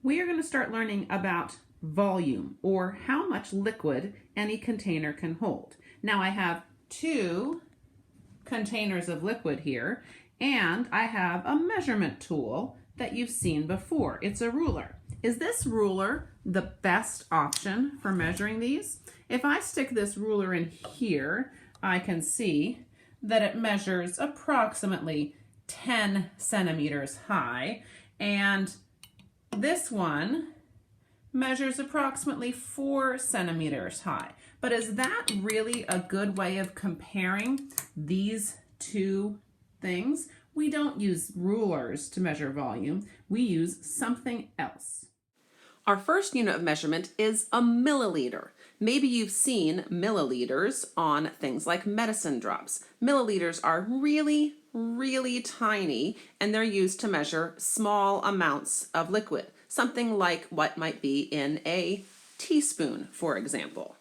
we are going to start learning about volume, or how much liquid any container can hold. Now I have two containers of liquid here, and I have a measurement tool that you've seen before. It's a ruler. Is this ruler the best option for measuring these? If I stick this ruler in here, I can see that it measures approximately 10 centimeters high, and this one measures approximately 4 centimeters high. But is that really a good way of comparing these two things? We don't use rulers to measure volume. We use something else. Our first unit of measurement is a milliliter. Maybe you've seen milliliters on things like medicine drops. Milliliters are really, really tiny, and they're used to measure small amounts of liquid, something like what might be in a teaspoon, for example.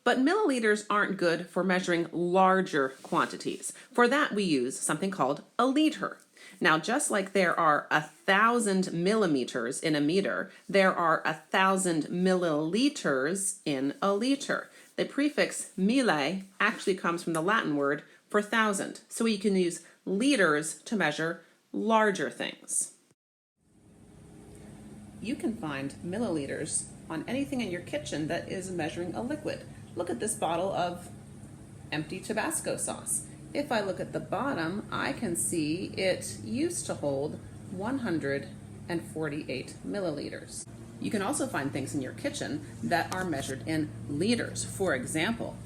But milliliters aren't good for measuring larger quantities. For that, we use something called a liter. Now, just like there are 1,000 millimeters in a meter, there are 1,000 milliliters in a liter. The prefix mille actually comes from the Latin word for thousand, so we can use liters to measure larger things. You can find milliliters on anything in your kitchen that is measuring a liquid. Look at this bottle of empty Tabasco sauce. If I look at the bottom, I can see it used to hold 148 milliliters. You can also find things in your kitchen that are measured in liters. For example,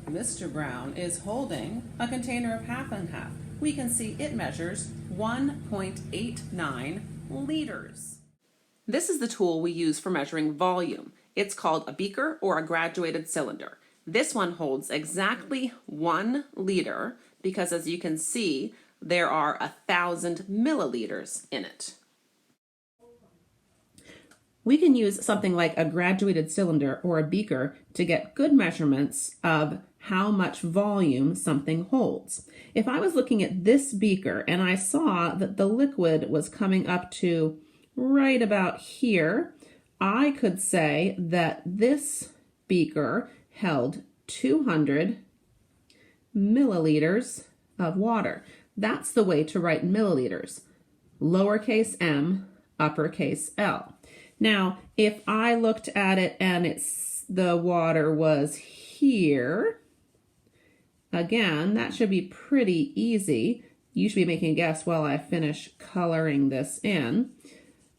Mr. Brown is holding a container of half and half. We can see it measures 1.89 liters. This is the tool we use for measuring volume. It's called a beaker or a graduated cylinder. This one holds exactly 1 liter because, as you can see, there are 1,000 milliliters in it. We can use something like a graduated cylinder or a beaker to get good measurements of how much volume something holds. If I was looking at this beaker and I saw that the liquid was coming up to right about here, I could say that this beaker held 200 milliliters of water. That's the way to write milliliters. Lowercase m, uppercase L. Now, if I looked at it and the water was here, again, that should be pretty easy. You should be making a guess while I finish coloring this in.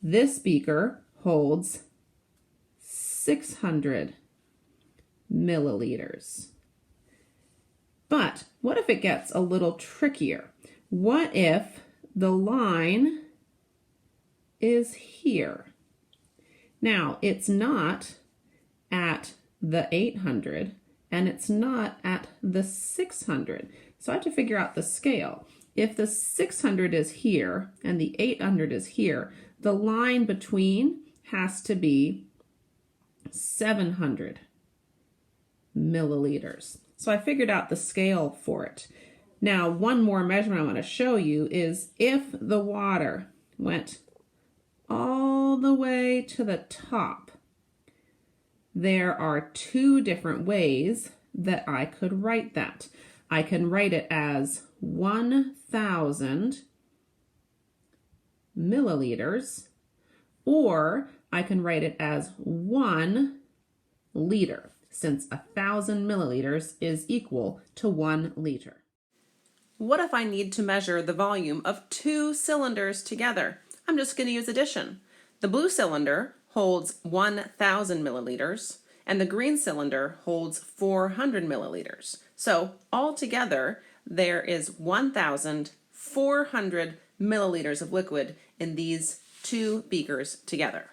This beaker holds 600 milliliters. But what if it gets a little trickier? What if the line is here? Now, it's not at the 800 and it's not at the 600. So I have to figure out the scale. If the 600 is here and the 800 is here, the line between has to be 700 milliliters. So I figured out the scale for it. Now, one more measurement I want to show you is if the water went all the way to the top, there are two different ways that I could write that. I can write it as 1,000 milliliters, or I can write it as 1 liter, since 1,000 milliliters is equal to 1 liter. What if I need to measure the volume of 2 cylinders together? I'm just going to use addition. The blue cylinder holds 1,000 milliliters, and the green cylinder holds 400 milliliters. So altogether, there is 1,400 milliliters of liquid in these two beakers together.